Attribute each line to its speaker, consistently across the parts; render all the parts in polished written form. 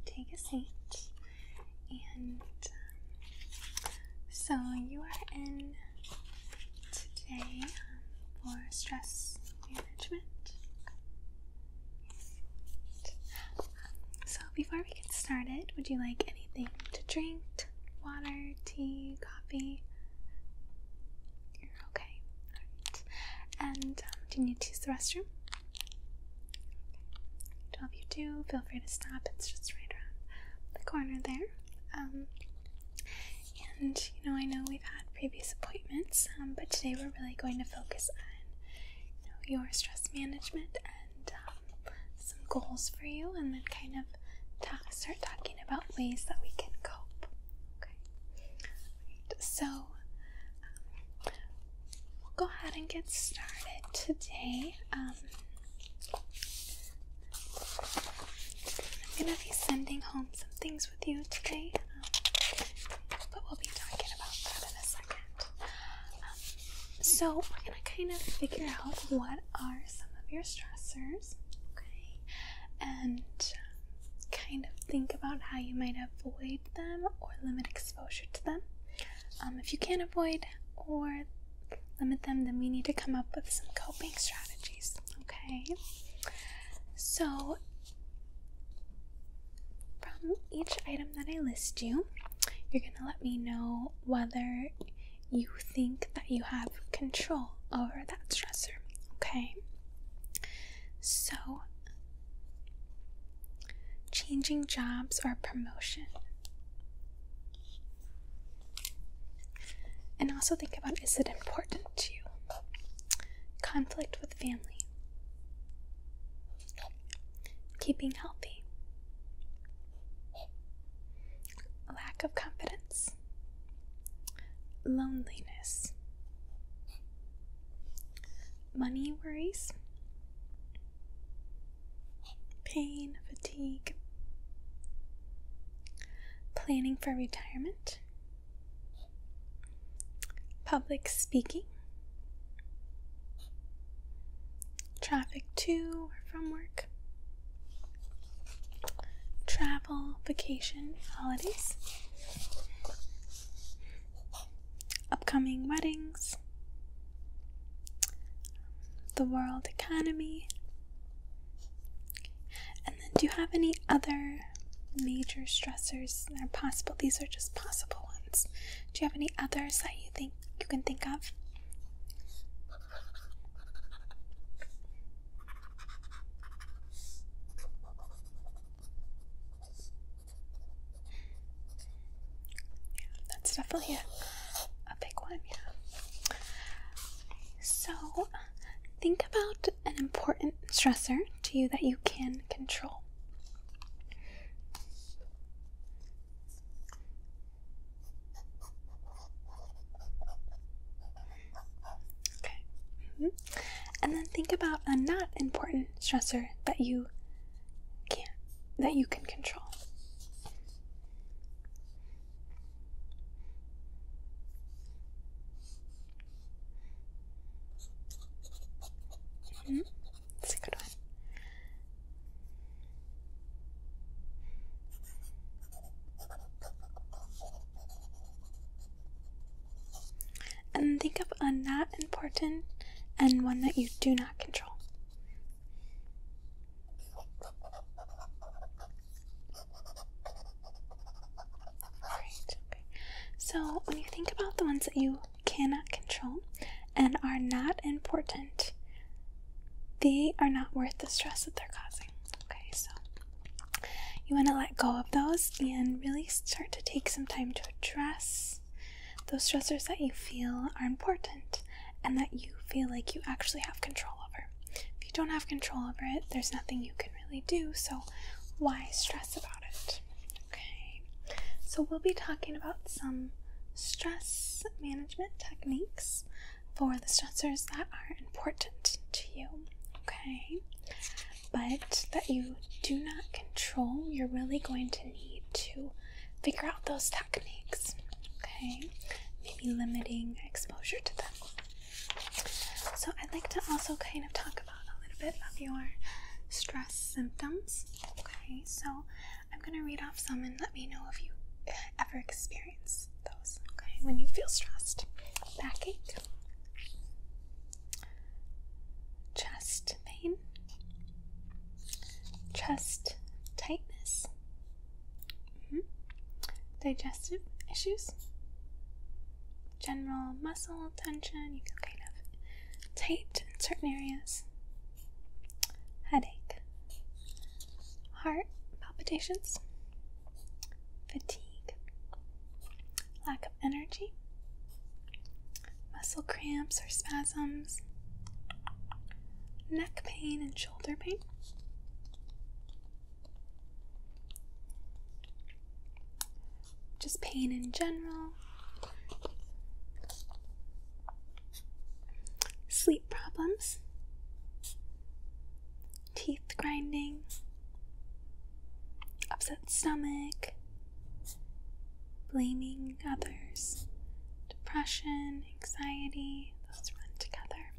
Speaker 1: take a seat. And so you are in today for stress management. So before we get started, would you like anything to drink? Water, tea, coffee? You're okay. Alright. And do you need to use the restroom? Well, if you do, feel free to stop. It's just right around the corner there. And I know we've had previous appointments, but today we're really going to focus on your stress management and some goals for you, and then kind of start talking about ways that we can cope. Okay. Right. So we'll go ahead and get started today. I'm going to be sending home some things with you today, but we'll be talking about that in a second. So we're going to kind of figure out what are some of your stressors, okay, and kind of think about how you might avoid them or limit exposure to them. If you can't avoid or limit them, then we need to come up with some coping strategies, okay? So from each item that I list you, you're going to let me know whether you think that you have control over that stressor, okay? So, changing jobs or promotion. And also think about, is it important to you? Conflict with family. Keeping healthy. Lack of confidence. Loneliness. Money worries. Pain, fatigue. Planning for retirement. Public speaking. Traffic to or from work. Travel, vacation, holidays. Upcoming weddings. The world economy. And then do you have any other major stressors that are possible? These are just possible ones. Do you have any others that you think you can think of? Yeah, that's definitely a big one, yeah. So think about an important stressor to you that you can control. Okay. And then think about a not important stressor that you can control. That's a good one. And think of a not important and one that you do not control. Alright, okay. So when you think about the ones that you cannot control and are not important, they are not worth the stress that they're causing. Okay, so you want to let go of those and really start to take some time to address those stressors that you feel are important and that you feel like you actually have control over. If you don't have control over it, there's nothing you can really do, so why stress about it? Okay, so we'll be talking about some stress management techniques for the stressors that are important to you, okay? But that you do not control, you're really going to need to figure out those techniques, okay? Maybe limiting exposure to them. So I'd like to also kind of talk about a little bit of your stress symptoms. Okay, so I'm going to read off some and let me know if you ever experience those, okay, when you feel stressed. Backache, chest pain, chest tightness, digestive issues, general muscle tension, you feel kind of tight in certain areas, headache, heart palpitations, fatigue, lack of energy, muscle cramps or spasms, neck pain and shoulder pain, just pain in general, sleep problems, teeth grinding, upset stomach, blaming others, depression, anxiety, those run together,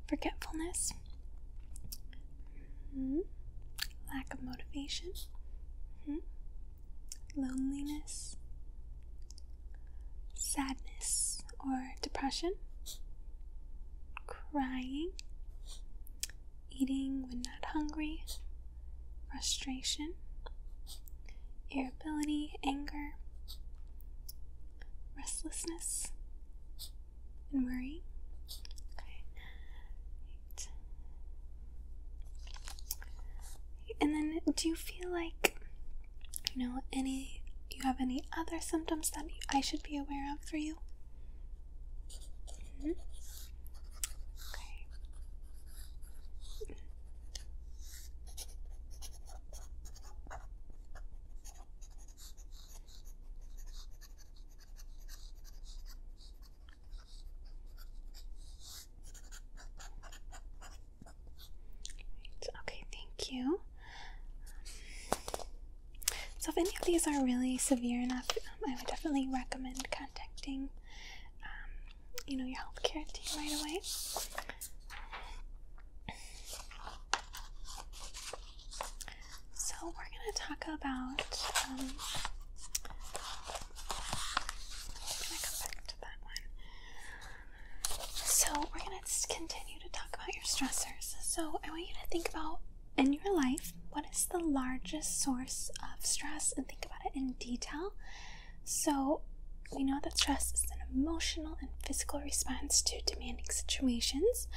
Speaker 1: forgetfulness, lack of motivation, loneliness, sadness or depression, crying, eating when not hungry, frustration, irritability, anger, restlessness, and worry. Okay. Right. And then do you feel like, you have any other symptoms that I should be aware of for you? Okay. Okay, thank you. So if any of these are really severe enough, I would definitely recommend contacting, your healthcare team right away. So we're going to talk about, I'm going to come back to that one. So we're going to continue to talk about your stressors. So I want you to think about, in your life, what is the largest source of stress, and think about it in detail. So we know that stress is an emotional and physical response to demanding situations,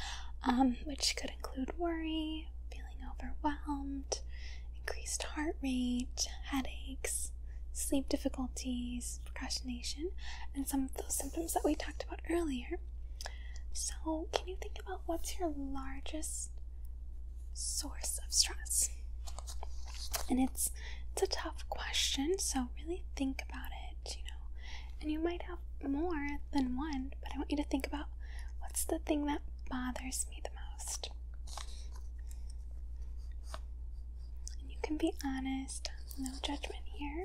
Speaker 1: which could include worry, feeling overwhelmed, increased heart rate, headaches, sleep difficulties, procrastination, and some of those symptoms that we talked about earlier. So can you think about what's your largest source of stress? And it's a tough question, so really think about it, and you might have more than one, but I want you to think about what's the thing that bothers me the most. And you can be honest, no judgment here.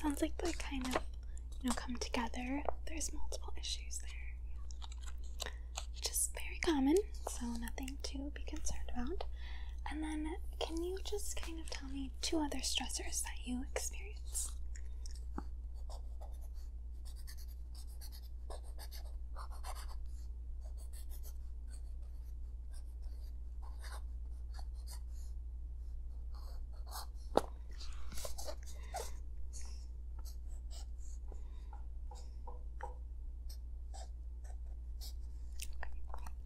Speaker 1: Sounds like they kind of, come together. There's multiple issues there, which is very common, so nothing to be concerned about. And then, can you just kind of tell me 2 other stressors that you experience?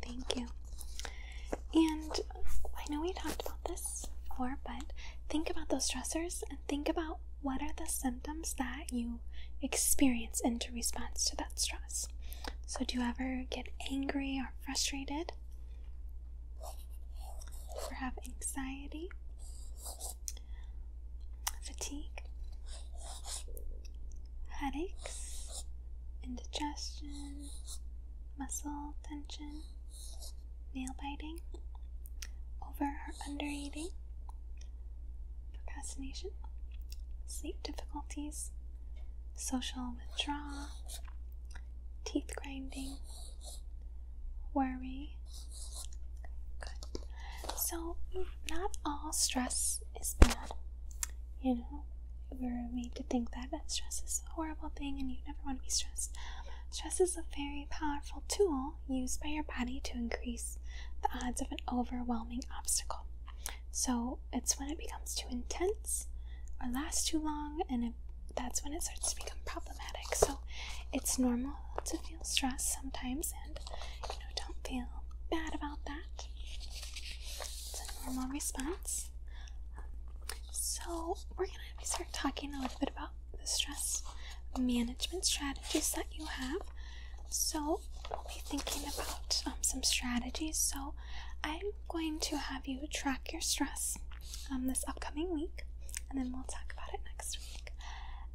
Speaker 1: Thank you. And I know we talked about this before, but think about those stressors and think about what are the symptoms that you experience in response to that stress. So do you ever get angry or frustrated? Or have anxiety? Fatigue? headaches, indigestion, muscle tension, nail biting, over or under eating, procrastination, sleep difficulties, social withdrawal, teeth grinding, worry. Good. So, not all stress is bad. You know, we're made to think that stress is a horrible thing and you never want to be stressed. Stress is a very powerful tool used by your body to increase the odds of an overwhelming obstacle. So it's when it becomes too intense or lasts too long, and that's when it starts to become problematic. So it's normal to feel stress sometimes, and don't feel bad about that. It's a normal response. So we're going to start talking a little bit about the stress management strategies that you have. So we'll be thinking about some strategies. So I'm going to have you track your stress this upcoming week, and then we'll talk about it next week.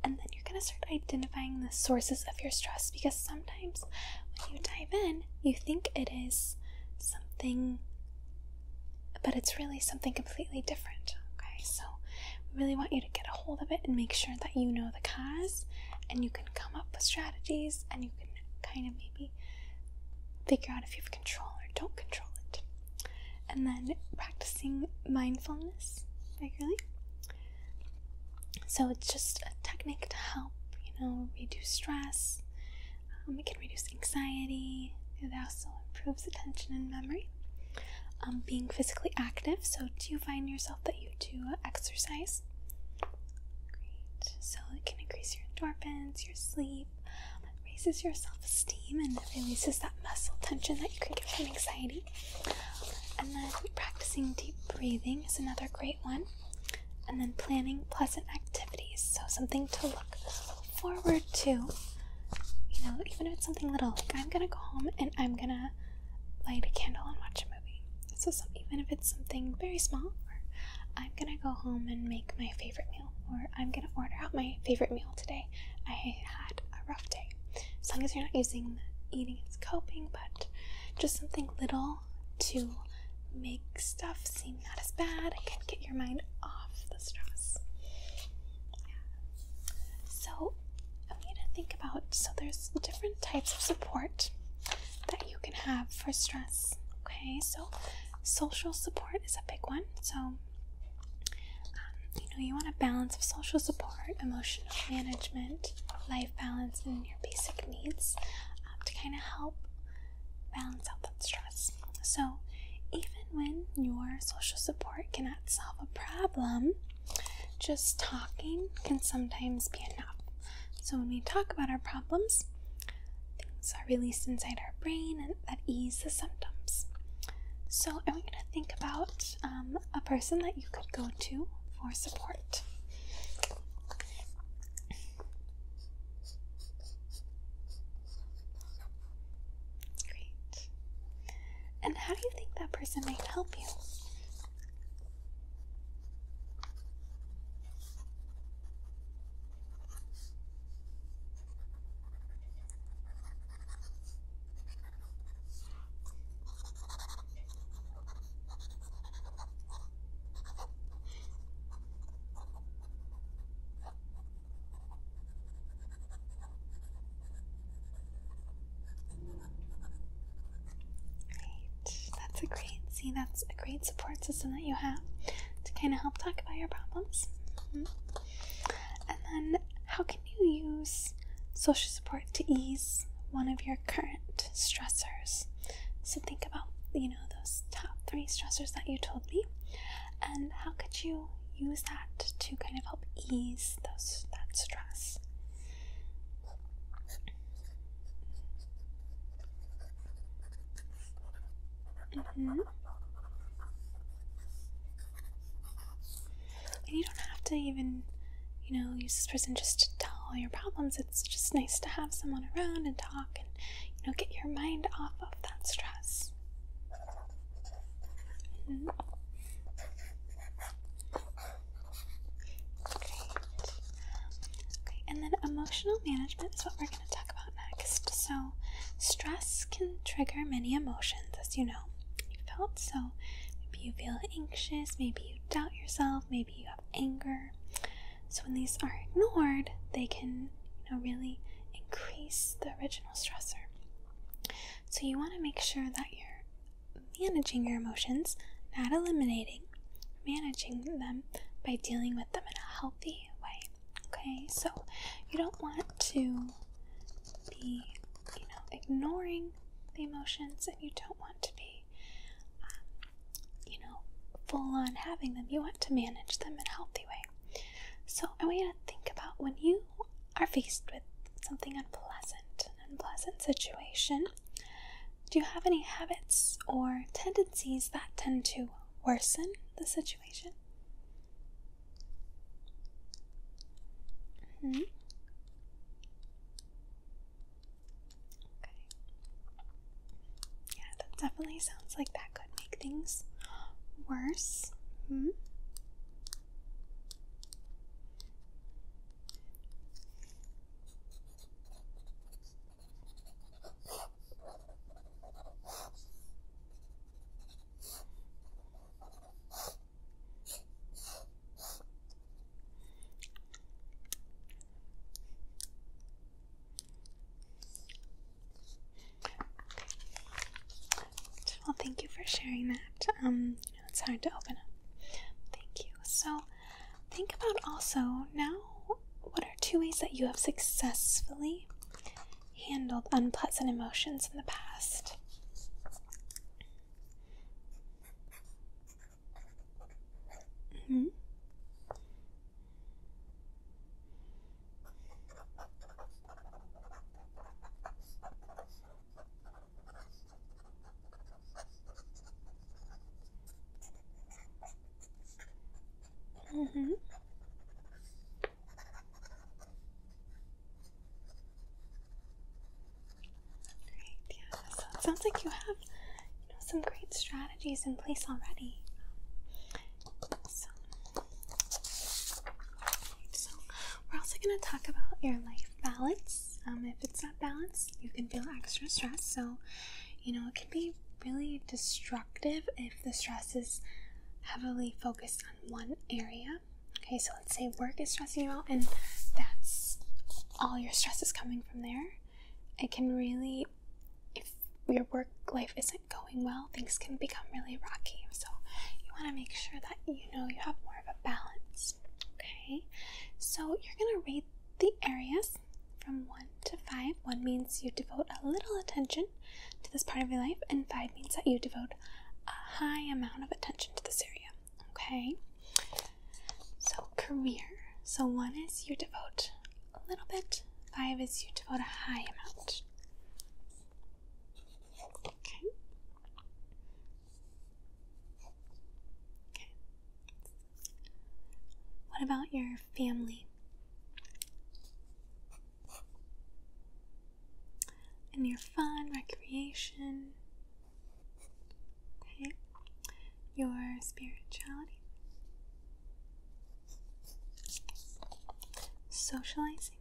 Speaker 1: And then you're going to start identifying the sources of your stress, because sometimes when you dive in, you think it is something, but it's really something completely different. Okay, so we really want you to get a hold of it and make sure that you know the cause, and you can come up with strategies, and you can kind of maybe figure out if you have control or don't control it. And then practicing mindfulness regularly. So it's just a technique to help, reduce stress. It can reduce anxiety. It also improves attention and memory. Being physically active. So do you find yourself that you do exercise? Great. So it can increase your endorphins, your sleep, raises your self-esteem, and it releases that muscle tension that you can get from anxiety. And then practicing deep breathing is another great one. And then planning pleasant activities. So something to look forward to. Even if it's something little, like I'm gonna go home and I'm gonna light a candle and watch a movie. So even if it's something very small, or I'm gonna go home and make my favorite meal, or I'm gonna order out my favorite meal today. I had a rough day. As long as you're not using eating as coping, but just something little to make stuff seem not as bad and can get your mind off the stress. Yeah. So I want you to think about, there's different types of support that you can have for stress. Okay, so social support is a big one. So you want a balance of social support, emotional management, life balance, and your basic needs to kind of help balance out that stress. So even when your social support cannot solve a problem, just talking can sometimes be enough. So when we talk about our problems, things are released inside our brain and that ease the symptoms. So I want you to think about a person that you could go to for support. Great. And how do you think that person might help you? That's a great support system that you have to kind of help talk about your problems. And then how can you use social support to ease one of your current stressors? So think about, those top 3 stressors that you told me, and how could you use that to kind of help ease that stress? And you don't have to even, use this person just to tell all your problems. It's just nice to have someone around and talk and, get your mind off of that stress. Great. Okay, and then emotional emotional management is what we're going to talk about next. So, stress can trigger many emotions, as you know. You felt so. Maybe you feel anxious, maybe you doubt yourself, maybe you have anger. So when these are ignored, they can, really increase the original stressor. So you want to make sure that you're managing your emotions, not eliminating, managing them by dealing with them in a healthy way. Okay, so you don't want to be, ignoring the emotions, and you don't want to be, full on having them. You want to manage them in a healthy way. So I want you to think about when you are faced with something unpleasant, an unpleasant situation. Do you have any habits or tendencies that tend to worsen the situation? Okay. Yeah, that definitely sounds like that could make things worse. Well, thank you for sharing that. It's hard to open up. Thank you. So, think about also now, what are 2 ways that you have successfully handled unpleasant emotions in the past? Great, yeah. So it sounds like you have, some great strategies in place already. So we're also going to talk about your life balance. If it's not balanced, you can feel extra stress. So, it can be really destructive if the stress is heavily focused on one area. Okay, so let's say work is stressing you out and that's all your stress is coming from there. It can really, if your work life isn't going well, things can become really rocky. So you want to make sure that you have more of a balance. Okay, so you're going to rate the areas from 1 to 5. 1 means you devote a little attention to this part of your life, and 5 means that you devote a high amount of attention to this area. Okay, so career. So 1 is you devote a little bit, 5 is you devote a high amount. Okay. What about your family? And your fun, recreation? Okay. Your spirituality? Socializing?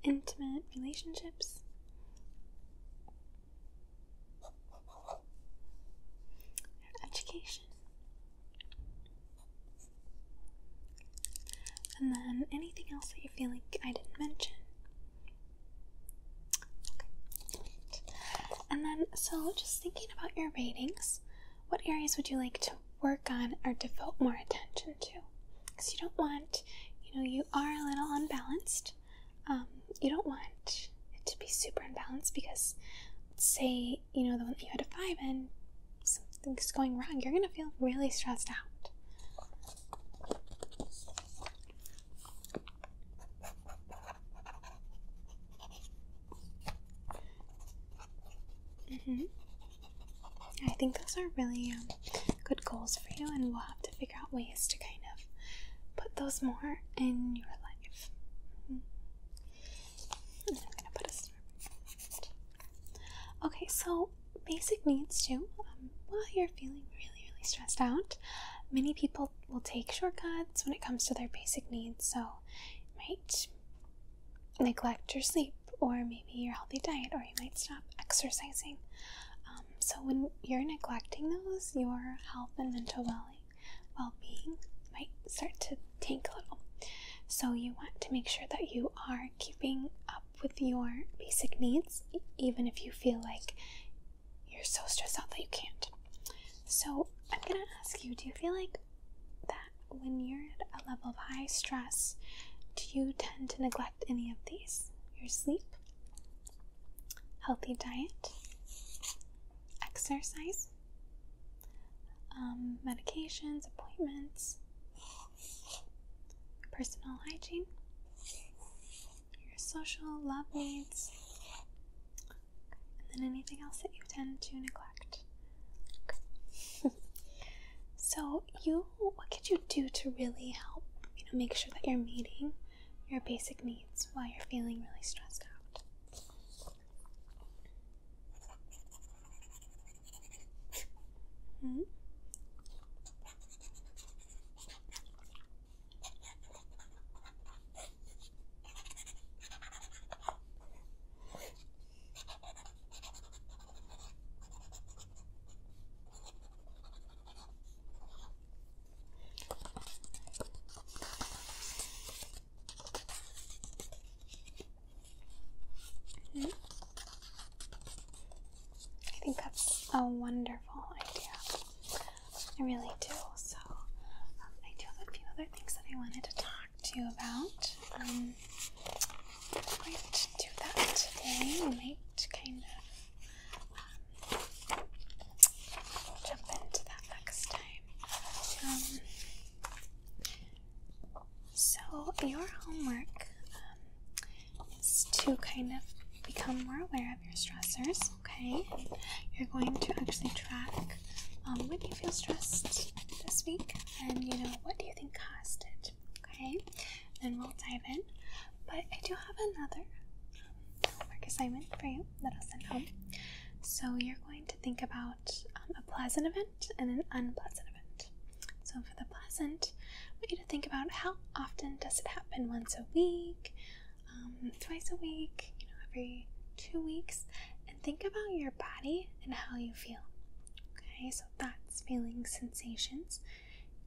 Speaker 1: Intimate relationships? Education? And then anything else that you feel like I didn't mention? Okay. And then, so just thinking about your ratings, what areas would you like to work on or devote more attention to? Because you don't want, you are a little unbalanced. You don't want it to be super unbalanced because, say, the one that you had a 5 in, something's going wrong, you're going to feel really stressed out. I think those are really good goals for you, and we'll have to figure out ways to kind of put those more in your life. And I'm going to put a start. Okay, so basic needs too. While you're feeling really, really stressed out, many people will take shortcuts when it comes to their basic needs, so you might neglect your sleep, or maybe your healthy diet, or you might stop exercising. So when you're neglecting those, your health and mental well-being might start to tank a little. So you want to make sure that you are keeping up with your basic needs, even if you feel like you're so stressed out that you can't. So I'm going to ask you, do you feel like that when you're at a level of high stress, do you tend to neglect any of these? Your sleep, healthy diet, exercise, medications, appointments, personal hygiene, your social love needs, and then anything else that you tend to neglect. Okay. So what could you do to really help, make sure that you're meeting your basic needs while you're feeling really stressed out? Hmm? I think that's a wonderful idea. I really do. So I do have a few other things that I wanted to talk to you about. I'm going to do that today. We might kind of jump into that next time. So your homework is to kind of become more aware of your stressors, okay? And you're going to actually track when you feel stressed this week, and what do you think caused it, okay? Then we'll dive in. But I do have another homework assignment for you that I'll send home. So you're going to think about a pleasant event and an unpleasant event. So for the pleasant, I want you to think about how often does it happen? Once a week, twice a week, every 2 weeks, and think about your body and how you feel. Okay, so thoughts, feelings, sensations,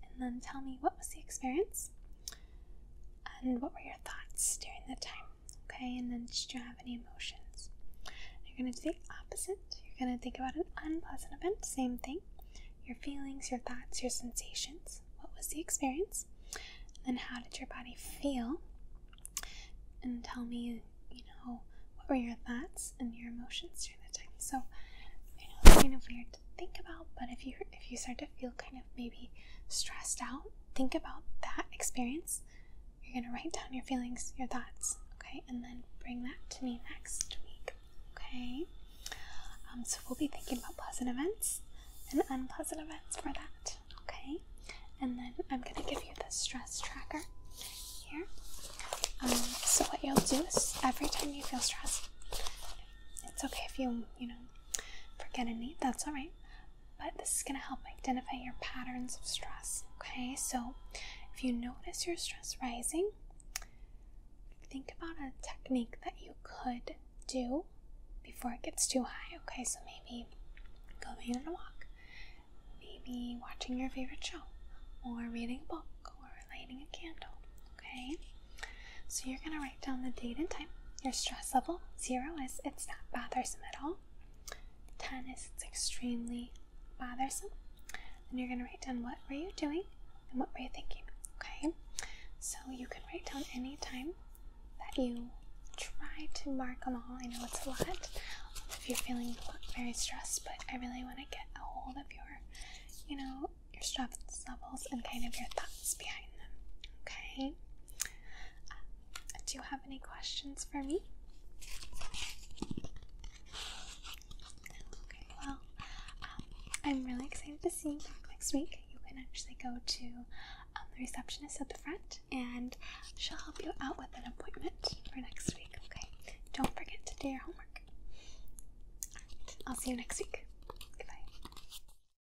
Speaker 1: and then tell me, what was the experience and what were your thoughts during the time? Okay, and then did you have any emotions? You're going to do the opposite. You're going to think about an unpleasant event, same thing. Your feelings, your thoughts, your sensations. What was the experience? And then how did your body feel? And tell me, what were your thoughts and your emotions during the time? So, I know it's kind of weird to think about, but if you start to feel kind of maybe stressed out, think about that experience. You're going to write down your feelings, your thoughts, okay? And then bring that to me next week, okay? So we'll be thinking about pleasant events and unpleasant events for that, okay? And then I'm going to give you the stress tracker here. So what you'll do is every time you feel stressed, it's okay if you forget a need, that's alright. But this is going to help identify your patterns of stress, okay? So if you notice your stress rising, think about a technique that you could do before it gets too high, okay? So maybe going on a walk, maybe watching your favorite show, or reading a book, or lighting a candle, okay? So you're going to write down the date and time. Your stress level, 0 is it's not bothersome at all. 10 is it's extremely bothersome. And you're going to write down what were you doing and what were you thinking, okay? So you can write down any time that you try to mark them all. I know it's a lot if you're feeling very stressed, but I really want to get a hold of your stress levels and kind of your thoughts behind them, okay? Do you have any questions for me? Okay, well, I'm really excited to see you back next week. You can actually go to the receptionist at the front, and she'll help you out with an appointment for next week, okay? Don't forget to do your homework. All right, I'll see you next week.